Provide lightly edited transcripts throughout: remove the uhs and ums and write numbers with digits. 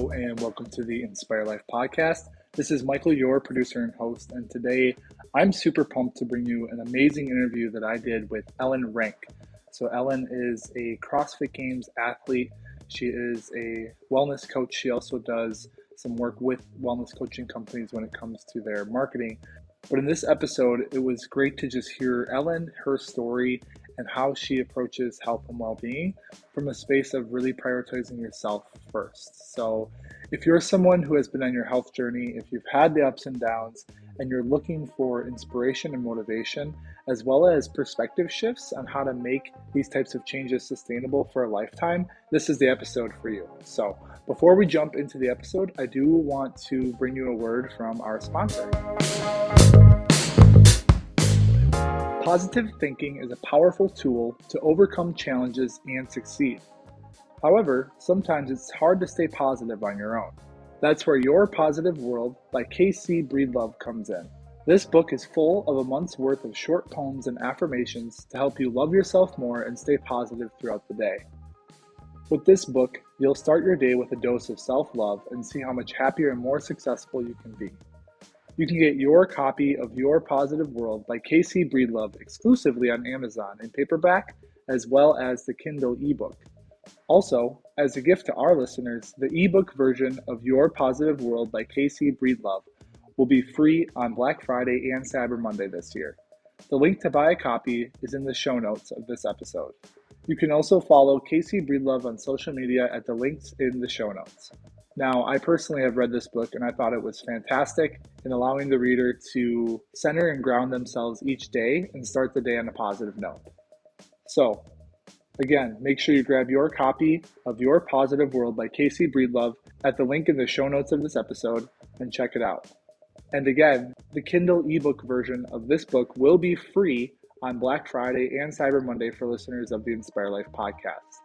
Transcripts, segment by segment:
Hello and welcome to the Inspire Life podcast. This is Michael, your producer and host, and today I'm super pumped to bring you an amazing interview that I did with Ellen Renk. So Ellen is a CrossFit Games athlete. She is a wellness coach. She also does some work with wellness coaching companies when it comes to their marketing. But in this episode, it was great to just hear Ellen, her story, and how she approaches health and well-being from a space of really prioritizing yourself first. So if you're someone who has been on your health journey, if you've had the ups and downs, and you're looking for inspiration and motivation, as well as perspective shifts on how to make these types of changes sustainable for a lifetime, this is the episode for you. So before we jump into the episode, I do want to bring you a word from our sponsor. Positive thinking is a powerful tool to overcome challenges and succeed. However, sometimes it's hard to stay positive on your own. That's where Your Positive World by Breedlove comes in. This book is full of a month's worth of short poems and affirmations to help you love yourself more and stay positive throughout the day. With this book, you'll start your day with a dose of self-love and see how much happier and more successful you can be. You can get your copy of Your Positive World by Breedlove exclusively on Amazon in paperback as well as the Kindle ebook. Also, as a gift to our listeners, the ebook version of Your Positive World by Breedlove will be free on Black Friday and Cyber Monday this year. The link to buy a copy is in the show notes of this episode. You can also follow Breedlove on social media at the links in the show notes. Now, I personally have read this book and I thought it was fantastic in allowing the reader to center and ground themselves each day and start the day on a positive note. So, again, make sure you grab your copy of Your Positive World by Breedlove at the link in the show notes of this episode and check it out. And again, the Kindle ebook version of this book will be free on Black Friday and Cyber Monday for listeners of the Inspire Life podcast.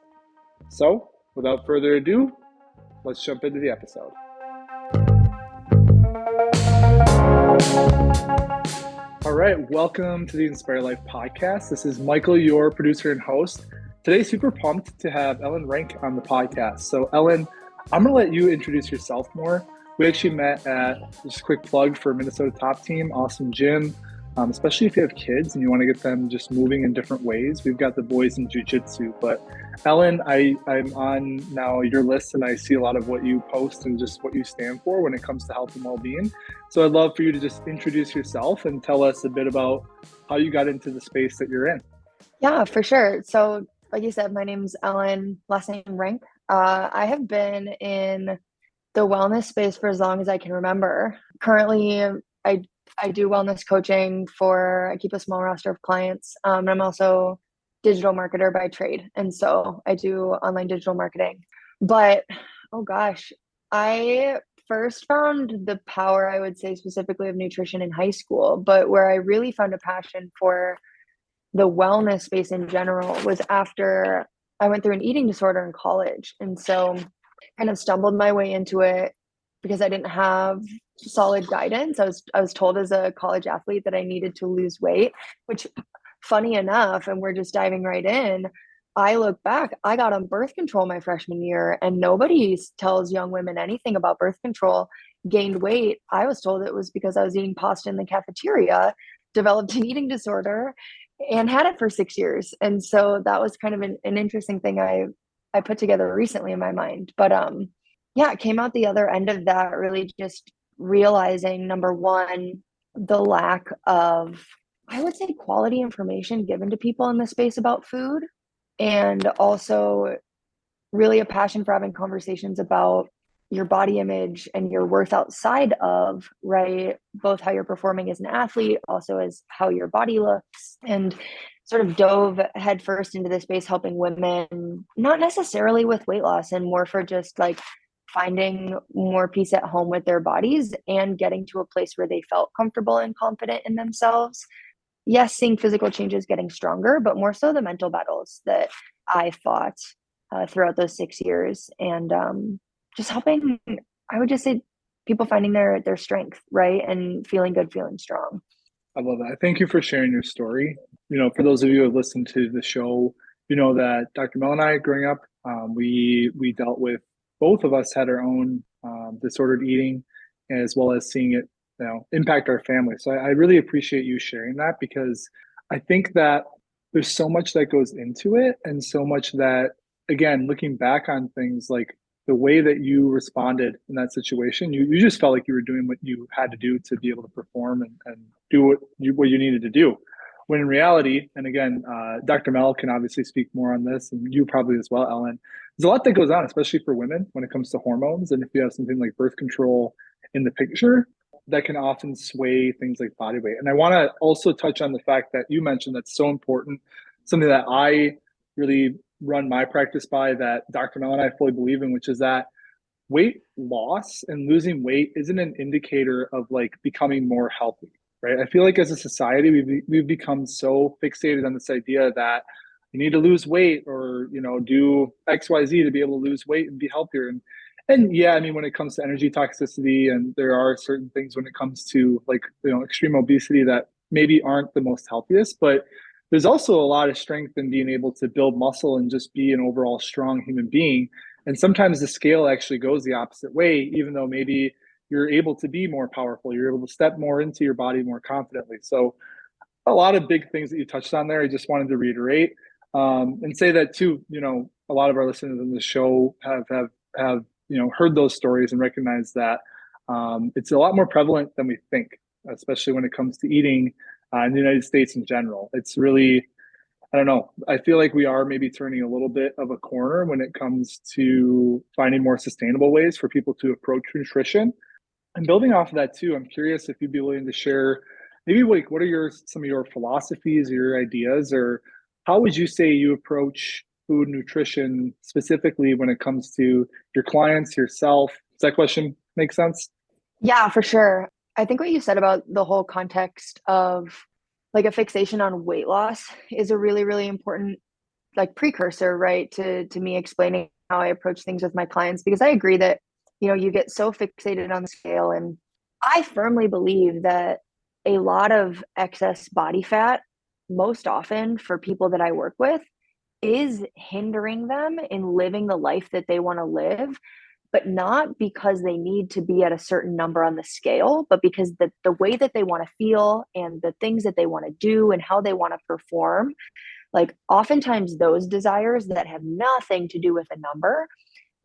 So, without further ado, let's jump into the episode. All right, welcome to the Inspire Life podcast. This is Michael, your producer and host. Today, super pumped to have Ellen Renk on the podcast. So Ellen, I'm going to let you introduce yourself more. We actually met at, just a quick plug for Minnesota Top Team, awesome gym. Especially if you have kids and you want to get them just moving in different ways. We've got the boys in jiu-jitsu, but Ellen, I'm on now your list and I see a lot of what you post and just what you stand for when it comes to health and well-being. So I'd love for you to just introduce yourself and tell us a bit about how you got into the space that you're in. Yeah, for sure. So like you said, my name's Ellen, last name Renk. I have been in the wellness space for as long as I can remember. Currently, I do wellness coaching I keep a small roster of clients. And I'm also digital marketer by trade. And so I do online digital marketing. But, oh gosh, I first found the power, I would say specifically of nutrition in high school, but where I really found a passion for the wellness space in general was after I went through an eating disorder in college. And so kind of stumbled my way into it because I didn't have solid guidance. I was told as a college athlete that I needed to lose weight, which funny enough, and we're just diving right in, I look back, I got on birth control my freshman year and nobody tells young women anything about birth control, gained weight. I was told it was because I was eating pasta in the cafeteria, developed an eating disorder and had it for 6 years. And so that was kind of an interesting thing I put together recently in my mind. But yeah, it came out the other end of that really just realizing, number one, the lack of, I would say, quality information given to people in the space about food, and also really a passion for having conversations about your body image and your worth outside of, right, both how you're performing as an athlete, also as how your body looks, and sort of dove headfirst into this space helping women, not necessarily with weight loss and more for just like finding more peace at home with their bodies and getting to a place where they felt comfortable and confident in themselves. Yes, seeing physical changes getting stronger, but more so the mental battles that I fought throughout those 6 years. And just helping, I would just say, people finding their strength, right? And feeling good, feeling strong. I love that. Thank you for sharing your story. For those of you who have listened to the show, you know that Dr. Mel and I, growing up, we dealt with, both of us had our own disordered eating, as well as seeing it, impact our family. So I really appreciate you sharing that, because I think that there's so much that goes into it, and so much that, again, looking back on things, like the way that you responded in that situation, you just felt like you were doing what you had to do to be able to perform and do what you needed to do. When in reality, and again, Dr. Mel can obviously speak more on this, and you probably as well, Ellen, there's a lot that goes on, especially for women, when it comes to hormones. And if you have something like birth control in the picture, that can often sway things like body weight. And I want to also touch on the fact that you mentioned that's so important, something that I really run my practice by, that Dr. Mel and I fully believe in, which is that weight loss and losing weight isn't an indicator of like becoming more healthy, right? I feel like as a society, we've become so fixated on this idea that you need to lose weight, or do XYZ to be able to lose weight and be healthier. And yeah, I mean, when it comes to energy toxicity, and there are certain things when it comes to like extreme obesity that maybe aren't the most healthiest, but there's also a lot of strength in being able to build muscle and just be an overall strong human being. And sometimes the scale actually goes the opposite way, even though maybe you're able to be more powerful, you're able to step more into your body more confidently. So a lot of big things that you touched on there. I just wanted to reiterate, and say that too. A lot of our listeners in the show have heard those stories and recognize that it's a lot more prevalent than we think, especially when it comes to eating in the United States in general. It's really, I don't know. I feel like we are maybe turning a little bit of a corner when it comes to finding more sustainable ways for people to approach nutrition. And building off of that too, I'm curious if you'd be willing to share maybe like what are some of your philosophies or your ideas, or how would you say you approach food nutrition specifically when it comes to your clients, yourself? Does that question make sense? Yeah, for sure. I think what you said about the whole context of like a fixation on weight loss is a really, really important like precursor, right, to me explaining how I approach things with my clients, because I agree that, you get so fixated on the scale. And I firmly believe that a lot of excess body fat, most often for people that I work with, is hindering them in living the life that they want to live, but not because they need to be at a certain number on the scale, but because the way that they want to feel and the things that they want to do and how they want to perform, like oftentimes those desires that have nothing to do with a number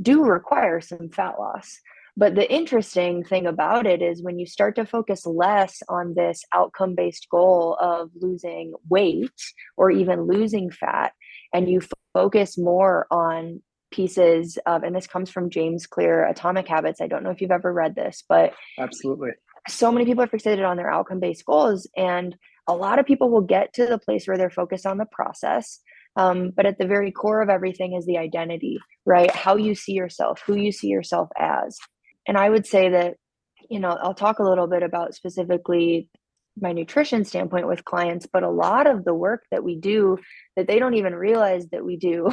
do require some fat loss. But the interesting thing about it is when you start to focus less on this outcome-based goal of losing weight or even losing fat, and you focus more on pieces of, and this comes from James Clear, Atomic Habits. I don't know if you've ever read this, but Absolutely. so many people are fixated on their outcome-based goals, and a lot of people will get to the place where they're focused on the process. But at the very core of everything is the identity, right? How you see yourself, who you see yourself as. And I would say that, I'll talk a little bit about specifically my nutrition standpoint with clients, but a lot of the work that we do that they don't even realize that we do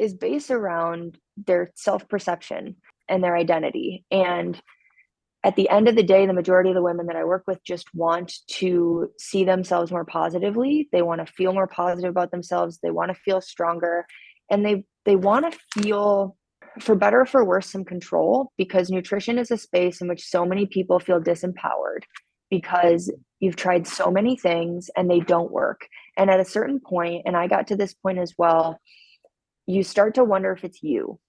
is based around their self-perception and their identity. And at the end of the day, the majority of the women that I work with just want to see themselves more positively. They want to feel more positive about themselves. They want to feel stronger, and they want to feel, for better or for worse, some control, because nutrition is a space in which so many people feel disempowered because you've tried so many things and they don't work. And at a certain point, and I got to this point as well, you start to wonder if it's you,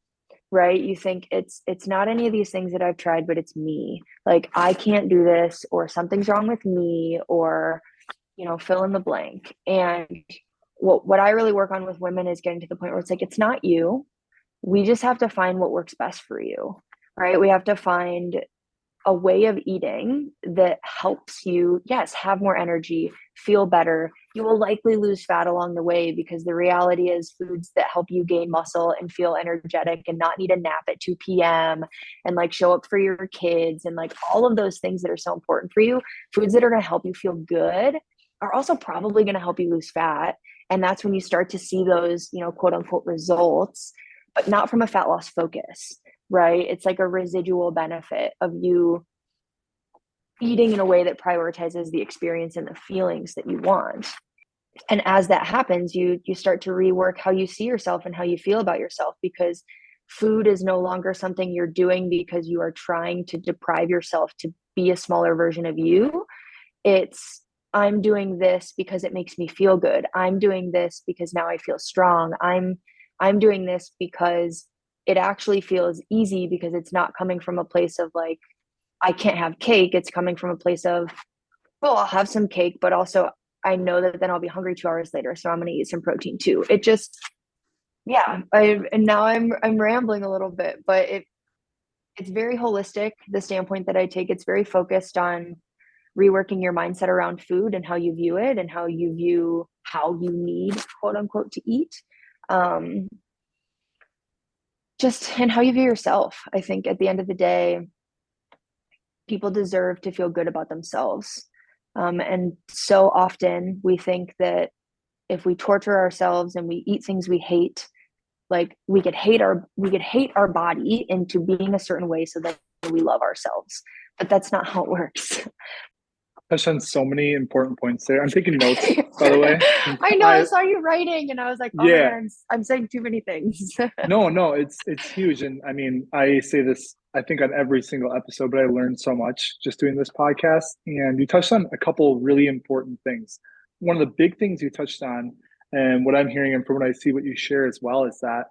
right? You think it's not any of these things that I've tried, but it's me. Like I can't do this, or something's wrong with me, or fill in the blank. And what I really work on with women is getting to the point where it's like, it's not you. We just have to find what works best for you, right? We have to find a way of eating that helps you, yes, have more energy, feel better. You will likely lose fat along the way, because the reality is foods that help you gain muscle and feel energetic and not need a nap at 2 p.m. and like show up for your kids and like all of those things that are so important for you, foods that are going to help you feel good are also probably going to help you lose fat. And that's when you start to see those, quote unquote results, but not from a fat loss focus, right? It's like a residual benefit of you eating in a way that prioritizes the experience and the feelings that you want. And as that happens, you start to rework how you see yourself and how you feel about yourself, because food is no longer something you're doing because you are trying to deprive yourself to be a smaller version of you. It's, I'm doing this because it makes me feel good. I'm doing this because now I feel strong. I'm doing this because it actually feels easy, because it's not coming from a place of like, I can't have cake. It's coming from a place of, well, I'll have some cake, but also I know that then I'll be hungry 2 hours later, so I'm going to eat some protein too. It just, yeah. And now I'm rambling a little bit, but it's very holistic. The standpoint that I take, it's very focused on reworking your mindset around food and how you view it and how you view how you need, quote unquote, to eat. Um, just and how you view yourself. I think at the end of the day, people deserve to feel good about themselves. And so often we think that if we torture ourselves and we eat things we hate, like we could hate our body into being a certain way so that we love ourselves. But that's not how it works. Touched on so many important points there. I'm taking notes, by the way. I know, I saw you writing and I was like, oh my Yeah, God, I'm saying too many things. no, it's huge. And I mean, I say this, I think, on every single episode, but I learned so much just doing this podcast. And you touched on a couple really important things. One of the big things you touched on, and what I'm hearing and from what I see what you share as well, is that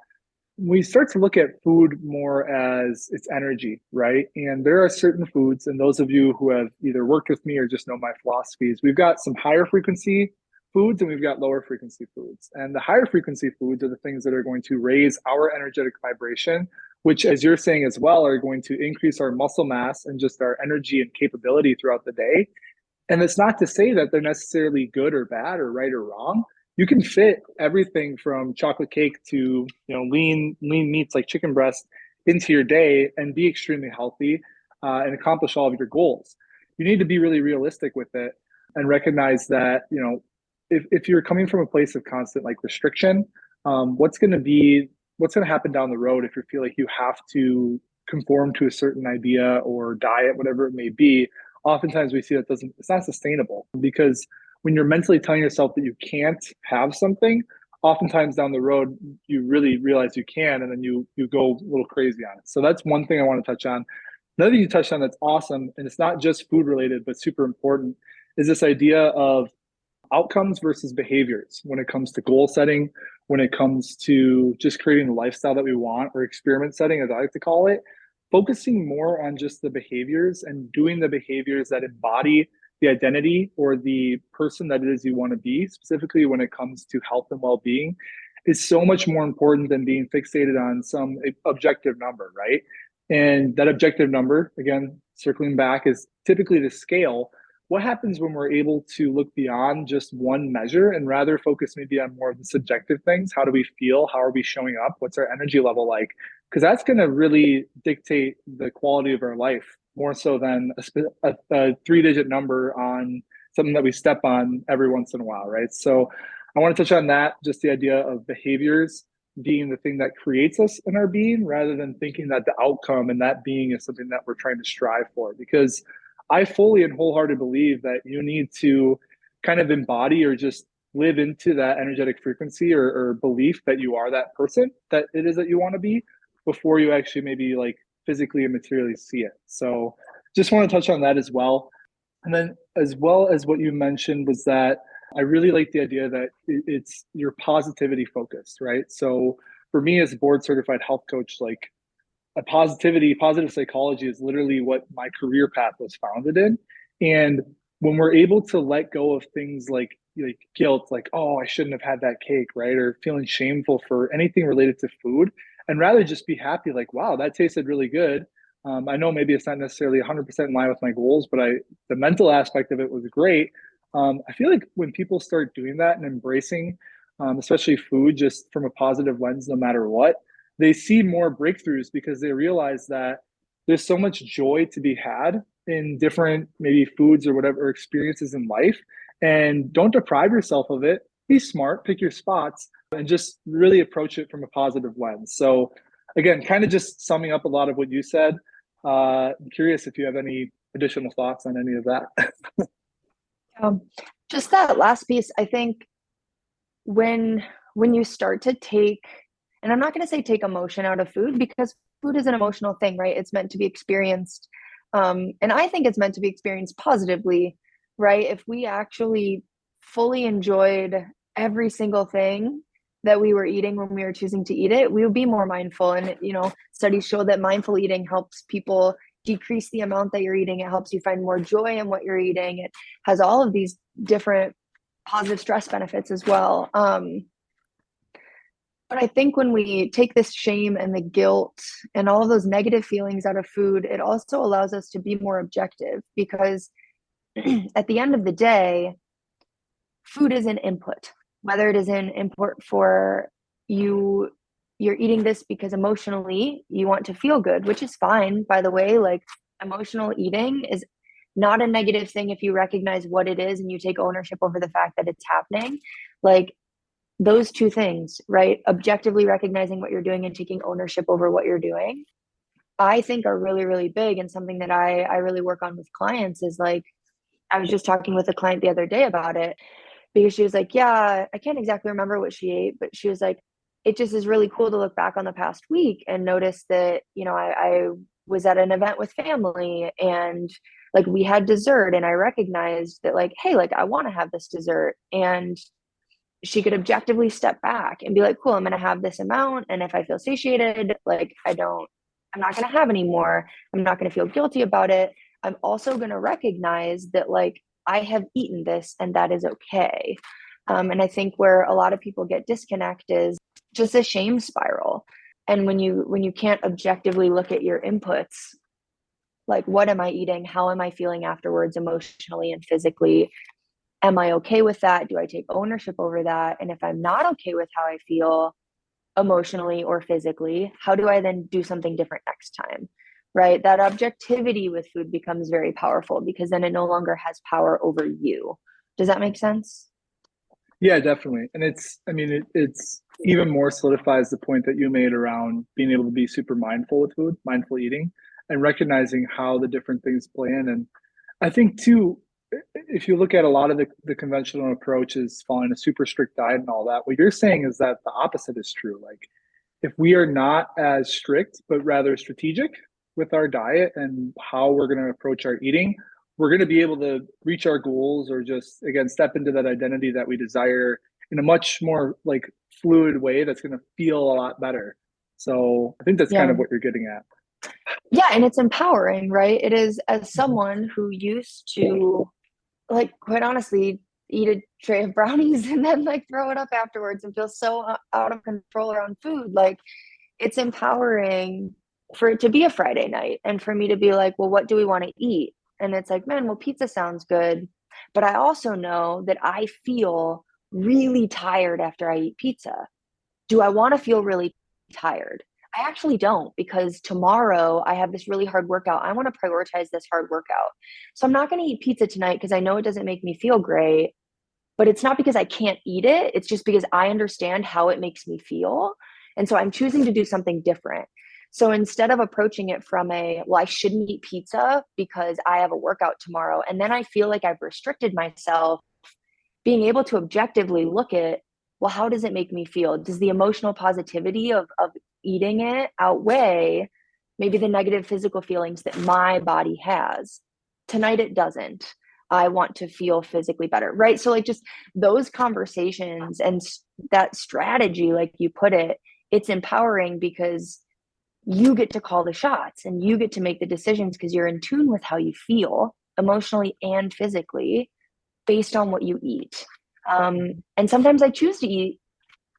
we start to look at food more as its energy, right? And there are certain foods, and those of you who have either worked with me or just know my philosophies, we've got some higher frequency foods and we've got lower frequency foods. And the higher frequency foods are the things that are going to raise our energetic vibration, which, as you're saying as well, are going to increase our muscle mass and just our energy and capability throughout the day. And it's not to say that they're necessarily good or bad or right or wrong. You can fit everything from chocolate cake to lean meats like chicken breast into your day and be extremely healthy and accomplish all of your goals. You need to be really realistic with it and recognize that if you're coming from a place of constant like restriction, what's going to happen down the road if you feel like you have to conform to a certain idea or diet, whatever it may be. Oftentimes we see that it's not sustainable, because when you're mentally telling yourself that you can't have something, oftentimes down the road you really realize you can, and then you go a little crazy on it. So that's one thing I want to touch on. Another thing you touched on that's awesome, and it's not just food related but super important, is this idea of outcomes versus behaviors when it comes to goal setting, when it comes to just creating the lifestyle that we want, or experiment setting, as I like to call it. Focusing more on just the behaviors and doing the behaviors that embody the identity or the person that it is you want to be, specifically when it comes to health and well-being, is so much more important than being fixated on some objective number, right? And that objective number, again, circling back, is typically the scale. What happens when we're able to look beyond just one measure and rather focus maybe on more of the subjective things? How do we feel? How are we showing up? What's our energy level like? Because that's going to really dictate the quality of our life more so than a three-digit number on something that we step on every once in a while, right? So I want to touch on that, just the idea of behaviors being the thing that creates us in our being, rather than thinking that the outcome and that being is something that we're trying to strive for. Because I fully and wholeheartedly believe that you need to kind of embody or just live into that energetic frequency or belief that you are that person that it is that you want to be, before you actually maybe like physically and materially see it. So just want to touch on that as well. And then, as well as what you mentioned, was that I really like the idea that it's your positivity focused, right? So for me as a board certified health coach, like positive psychology is literally what my career path was founded in. And when we're able to let go of things like guilt, like, oh, I shouldn't have had that cake, right? Or feeling shameful for anything related to food, and rather just be happy, like, wow, that tasted really good. I know maybe it's not necessarily 100% in line with my goals, but the mental aspect of it was great. I feel like when people start doing that and embracing, especially food, just from a positive lens, no matter what, they see more breakthroughs, because they realize that there's so much joy to be had in different maybe foods or whatever experiences in life. And don't deprive yourself of it. Be smart, pick your spots, and just really approach it from a positive lens. So again, kind of just summing up a lot of what you said. I'm curious if you have any additional thoughts on any of that. Just that last piece, I think when you start to take And I'm not going to say take emotion out of food, because food is an emotional thing, right? It's meant to be experienced. And I think it's meant to be experienced positively, right? If we actually fully enjoyed every single thing that we were eating when we were choosing to eat it, we would be more mindful. And, studies show that mindful eating helps people decrease the amount that you're eating. It helps you find more joy in what you're eating. It has all of these different positive stress benefits as well. But I think when we take this shame and the guilt and all of those negative feelings out of food, it also allows us to be more objective, because at the end of the day, food is an input, whether it is an input for you, you're eating this because emotionally you want to feel good, which is fine, by the way. Like, emotional eating is not a negative thing if you recognize what it is and you take ownership over the fact that it's happening. Like, those two things, right? Objectively recognizing what you're doing and taking ownership over what you're doing, I think are really, really big. And something that I really work on with clients is, like, I was just talking with a client the other day about it, because she was like, yeah, I can't exactly remember what she ate, but she was like, it just is really cool to look back on the past week and notice that, I was at an event with family, and like, we had dessert, and I recognized that, like, hey, like, I want to have this dessert. And she could objectively step back and be like, cool, I'm going to have this amount. And if I feel satiated, like, I'm not going to have any more. I'm not going to feel guilty about it. I'm also going to recognize that, like, I have eaten this and that is okay. And I think where a lot of people get disconnect is just a shame spiral. And when you can't objectively look at your inputs, like, what am I eating? How am I feeling afterwards, emotionally and physically? Am I okay with that? Do I take ownership over that? And if I'm not okay with how I feel emotionally or physically, how do I then do something different next time? Right? That objectivity with food becomes very powerful, because then it no longer has power over you. Does that make sense? Yeah, definitely. And it's even more solidifies the point that you made around being able to be super mindful with food, mindful eating, and recognizing how the different things play in. And I think too, if you look at a lot of the conventional approaches, following a super strict diet and all that, what you're saying is that the opposite is true. Like, if we are not as strict, but rather strategic with our diet and how we're going to approach our eating, we're going to be able to reach our goals, or just, again, step into that identity that we desire in a much more like fluid way that's going to feel a lot better. So I think that's kind Yeah. of what you're getting at. Yeah. And it's empowering, right? It is, as Mhm. someone who used to, like, quite honestly, eat a tray of brownies and then, like, throw it up afterwards and feel so out of control around food. Like, it's empowering for it to be a Friday night and for me to be like, well, what do we want to eat? And it's like, man, well, pizza sounds good. But I also know that I feel really tired after I eat pizza. Do I want to feel really tired? I actually don't, because tomorrow I have this really hard workout. I want to prioritize this hard workout. So I'm not going to eat pizza tonight because I know it doesn't make me feel great, but it's not because I can't eat it. It's just because I understand how it makes me feel. And so I'm choosing to do something different. So instead of approaching it from well, I shouldn't eat pizza because I have a workout tomorrow, and then I feel like I've restricted myself, being able to objectively look at, well, how does it make me feel? Does the emotional positivity of eating it outweigh maybe the negative physical feelings that my body has? Tonight it doesn't. I want to feel physically better, right? So, like, just those conversations and that strategy, like you put it, it's empowering, because you get to call the shots and you get to make the decisions, because you're in tune with how you feel emotionally and physically based on what you eat. And sometimes I choose to eat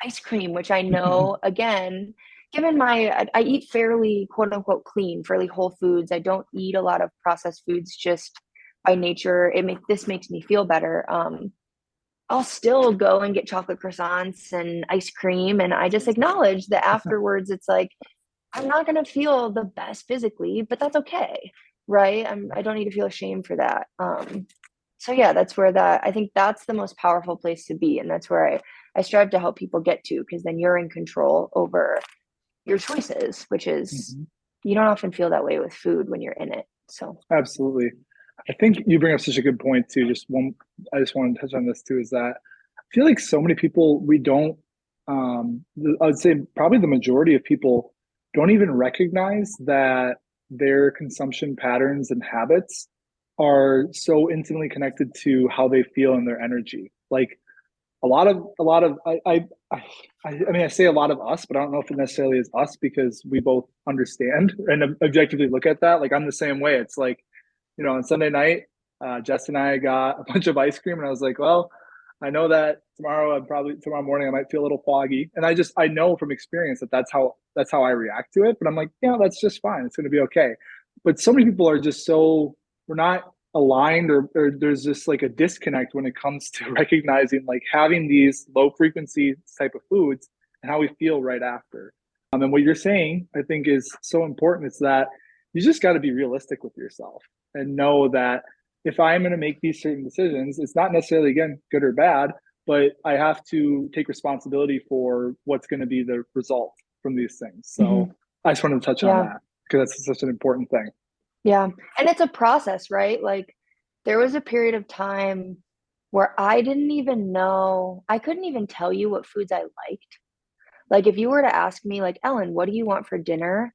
ice cream, which I know, again, given I eat fairly quote unquote clean, fairly whole foods. I don't eat a lot of processed foods just by nature. This makes me feel better. I'll still go and get chocolate croissants and ice cream, and I just acknowledge that afterwards it's like, I'm not going to feel the best physically, but that's okay, right? I don't need to feel ashamed for that. So yeah, that's where I think that's the most powerful place to be. And that's where I strive to help people get to, because then you're in control over your choices, which is, Mhm. you don't often feel that way with food when you're in it. So Absolutely. I think you bring up such a good point too. I just want to touch on this too, is that I feel like so many people, we don't I would say probably the majority of people don't even recognize that their consumption patterns and habits are so intimately connected to how they feel and their energy. Like a lot of I mean, I say a lot of us, but I don't know if it necessarily is us because we both understand and objectively look at that. Like I'm the same way. It's like, on Sunday night, Jess and I got a bunch of ice cream, and I was like, well, I know that tomorrow morning I might feel a little foggy, and I know from experience that that's how I react to it. But I'm like, yeah, that's just fine. It's going to be okay. But so many people are just so we're not aligned, or there's just like a disconnect when it comes to recognizing like having these low frequency type of foods and how we feel right after. And what you're saying, I think, is so important. It's that you just got to be realistic with yourself and know that if I'm going to make these certain decisions, it's not necessarily, again, good or bad, but I have to take responsibility for what's going to be the result from these things. So Mm-hmm. I just wanted to touch on Yeah. that because that's such an important thing. Yeah. And it's a process, right? Like there was a period of time where I didn't even know, I couldn't even tell you what foods I liked. Like if you were to ask me, like, Ellen, what do you want for dinner?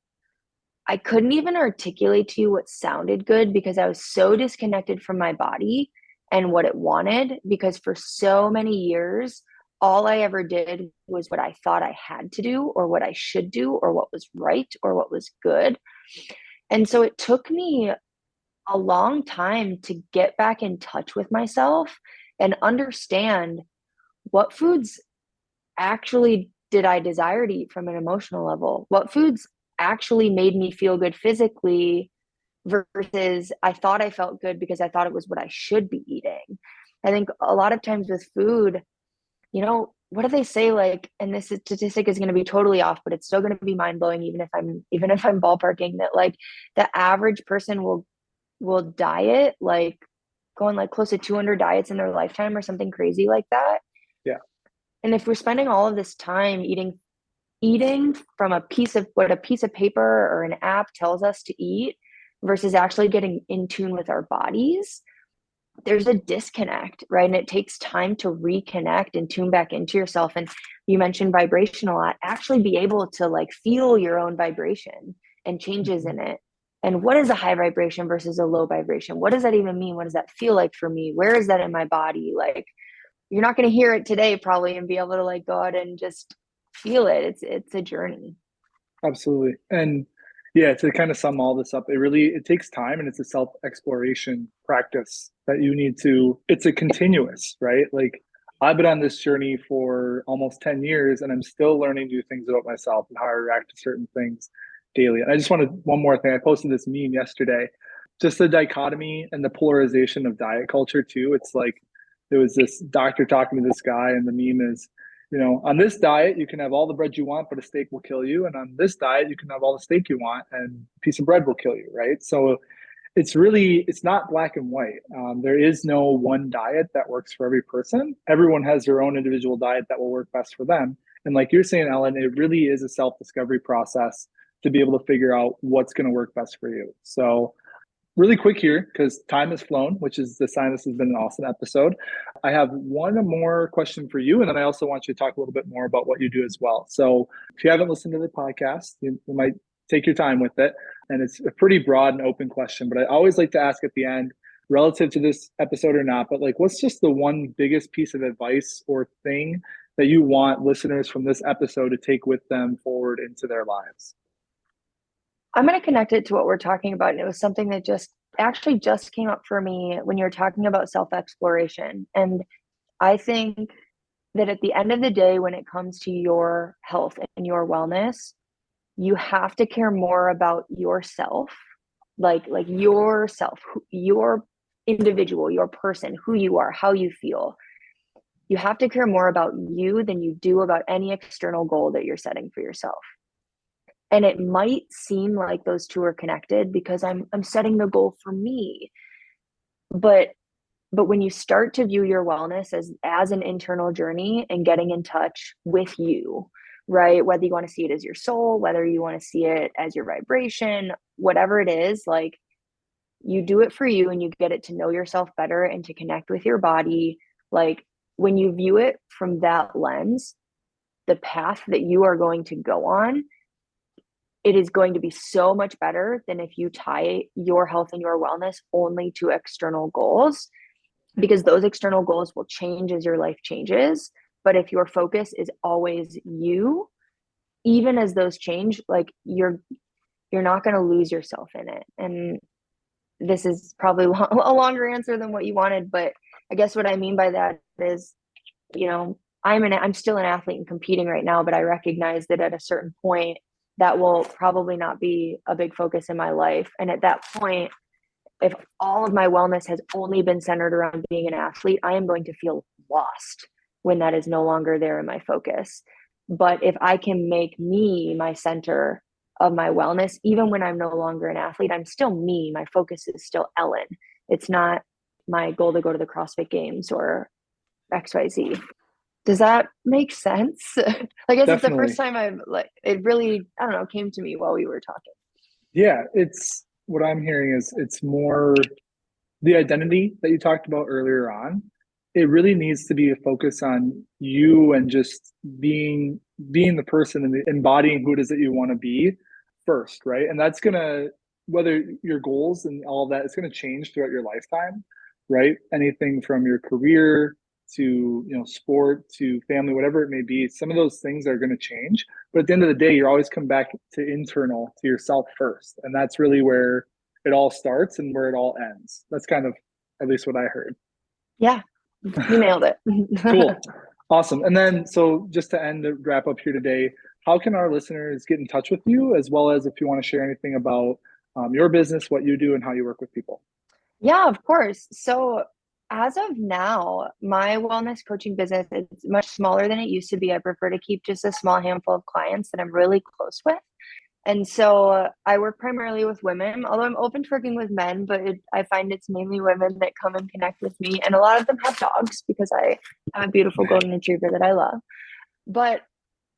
I couldn't even articulate to you what sounded good because I was so disconnected from my body and what it wanted. Because for so many years, all I ever did was what I thought I had to do, or what I should do, or what was right, or what was good. And so it took me a long time to get back in touch with myself and understand what foods actually did I desire to eat from an emotional level? What foods actually made me feel good physically versus I thought I felt good because I thought it was what I should be eating. I think a lot of times with food, what do they say? Like, and this statistic is going to be totally off, but it's still going to be mind blowing, even if I'm ballparking that, like the average person will diet like go on like close to 200 diets in their lifetime or something crazy like that. Yeah. And if we're spending all of this time eating from a piece of what a piece of paper or an app tells us to eat versus actually getting in tune with our bodies, there's a disconnect, right? And it takes time to reconnect and tune back into yourself. And you mentioned vibration a lot. Actually be able to like feel your own vibration and changes Mhm. in it. And what is a high vibration versus a low vibration? What does that even mean? What does that feel like for me? Where is that in my body? Like you're not going to hear it today probably and be able to like go out and just feel it. It's a journey. Absolutely. And yeah, to kind of sum all this up, it takes time, and it's a self-exploration practice that you need to, it's a continuous, right? Like I've been on this journey for almost 10 years, and I'm still learning new things about myself and how I react to certain things daily. And I just wanted one more thing. I posted this meme yesterday, just the dichotomy and the polarization of diet culture too. It's like there was this doctor talking to this guy, and the meme is, on this diet, you can have all the bread you want, but a steak will kill you. And on this diet, you can have all the steak you want, and a piece of bread will kill you, right? So it's not black and white. There is no one diet that works for every person. Everyone has their own individual diet that will work best for them. And like you're saying, Ellen, it really is a self-discovery process to be able to figure out what's going to work best for you. So really quick here, because time has flown, which is the sign this has been an awesome episode. I have one more question for you, and then I also want you to talk a little bit more about what you do as well. So if you haven't listened to the podcast, you might take your time with it. And it's a pretty broad and open question, but I always like to ask at the end, relative to this episode or not, but like, what's just the one biggest piece of advice or thing that you want listeners from this episode to take with them forward into their lives? I'm going to connect it to what we're talking about. And it was something that just came up for me when you're talking about self exploration. And I think that at the end of the day, when it comes to your health and your wellness, you have to care more about yourself, like yourself, your individual, your person, who you are, how you feel. You have to care more about you than you do about any external goal that you're setting for yourself. And it might seem like those two are connected because I'm setting the goal for me. But when you start to view your wellness as an internal journey and getting in touch with you, right? Whether you want to see it as your soul, whether you want to see it as your vibration, whatever it is, like you do it for you and you get it to know yourself better and to connect with your body. Like when you view it from that lens, the path that you are going to go on, it is going to be so much better than if you tie your health and your wellness only to external goals, because those external goals will change as your life changes. But if your focus is always you, even as those change, like you're not going to lose yourself in it. And this is probably a longer answer than what you wanted, but I guess what I mean by that is, I'm still an athlete and competing right now, but I recognize that at a certain point that will probably not be a big focus in my life. And at that point, if all of my wellness has only been centered around being an athlete, I am going to feel lost when that is no longer there in my focus. But if I can make me my center of my wellness, even when I'm no longer an athlete, I'm still me. My focus is still Ellen. It's not my goal to go to the CrossFit Games or XYZ. Does that make sense? I guess It's the first time it really, I don't know, came to me while we were talking. Yeah, what I'm hearing is it's more the identity that you talked about earlier on. It really needs to be a focus on you and just being the person and embodying who it is that you want to be first, right? And that's gonna, whether your goals and all of that, it's gonna change throughout your lifetime, right? Anything from your career to sport to family, whatever it may be, some of those things are going to change, but at the end of the day, you're always come back to internal, to yourself first, and that's really where it all starts and where it all ends. That's kind of at least what I heard. Yeah, you nailed it. Cool. Awesome. And then, so just to wrap up here today, how can our listeners get in touch with you, as well as if you want to share anything about your business, what you do, and how you work with people? Yeah, of course. So as of now, my wellness coaching business is much smaller than it used to be. I prefer to keep just a small handful of clients that I'm really close with. And so I work primarily with women, although I'm open to working with men, but I find it's mainly women that come and connect with me. And a lot of them have dogs because I have a beautiful golden retriever that I love. But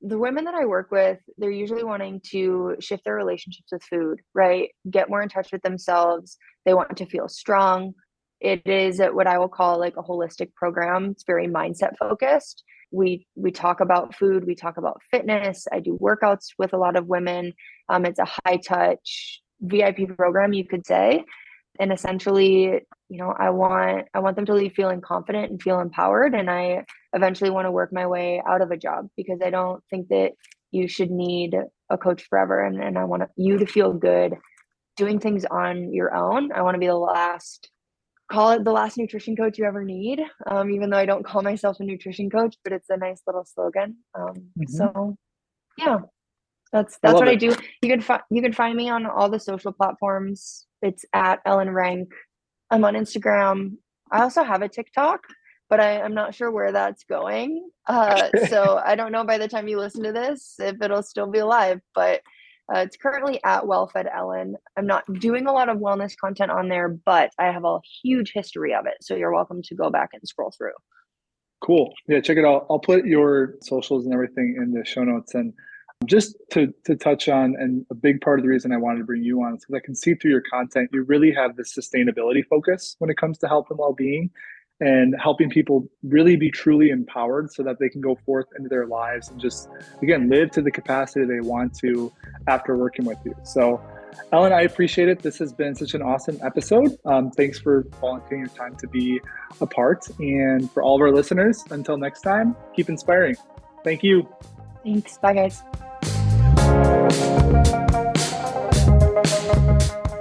the women that I work with, they're usually wanting to shift their relationships with food, right? Get more in touch with themselves. They want to feel strong. It is what I will call like a holistic program. It's very mindset focused. We talk about food. We talk about fitness. I do workouts with a lot of women. It's a high touch VIP program, you could say. And essentially, I want them to leave feeling confident and feel empowered. And I eventually want to work my way out of a job, because I don't think that you should need a coach forever. And I want you to feel good doing things on your own. I want to be call it the last nutrition coach you ever need. Even though I don't call myself a nutrition coach, but it's a nice little slogan. So yeah, that's what I do. You can find me on all the social platforms. It's at Ellen Renk. I'm on Instagram. I also have a TikTok, but I'm not sure where that's going. So I don't know by the time you listen to this if it'll still be alive, but it's currently at WellFed Ellen. I'm not doing a lot of wellness content on there, but I have a huge history of it. So you're welcome to go back and scroll through. Cool. Yeah, check it out. I'll put your socials and everything in the show notes. And just to touch on, and a big part of the reason I wanted to bring you on is because I can see through your content, you really have this sustainability focus when it comes to health and well-being, and helping people really be truly empowered so that they can go forth into their lives and just, again, live to the capacity they want to after working with you. So Ellen, I appreciate it. This has been such an awesome episode. Thanks for volunteering your time to be a part. And for all of our listeners, until next time, keep inspiring. Thank you. Thanks. Bye, guys.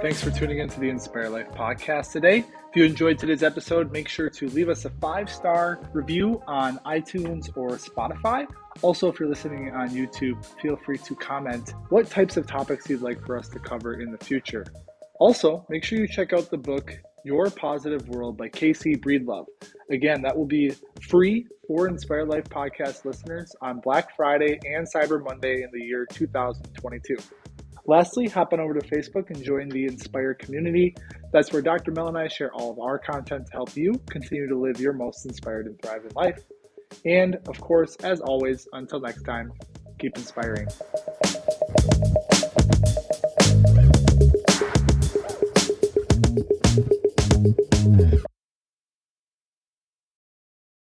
Thanks for tuning into the Inspire Life podcast today. If you enjoyed today's episode, make sure to leave us a 5-star review on iTunes or Spotify. Also, if you're listening on YouTube, feel free to comment what types of topics you'd like for us to cover in the future. Also, make sure you check out the book, Your Positive World by Casey Breedlove. Again, that will be free for Inspire Life podcast listeners on Black Friday and Cyber Monday in the year 2022. Lastly, hop on over to Facebook and join the Inspire community. That's where Dr. Mel and I share all of our content to help you continue to live your most inspired and thriving life. And of course, as always, until next time, keep inspiring.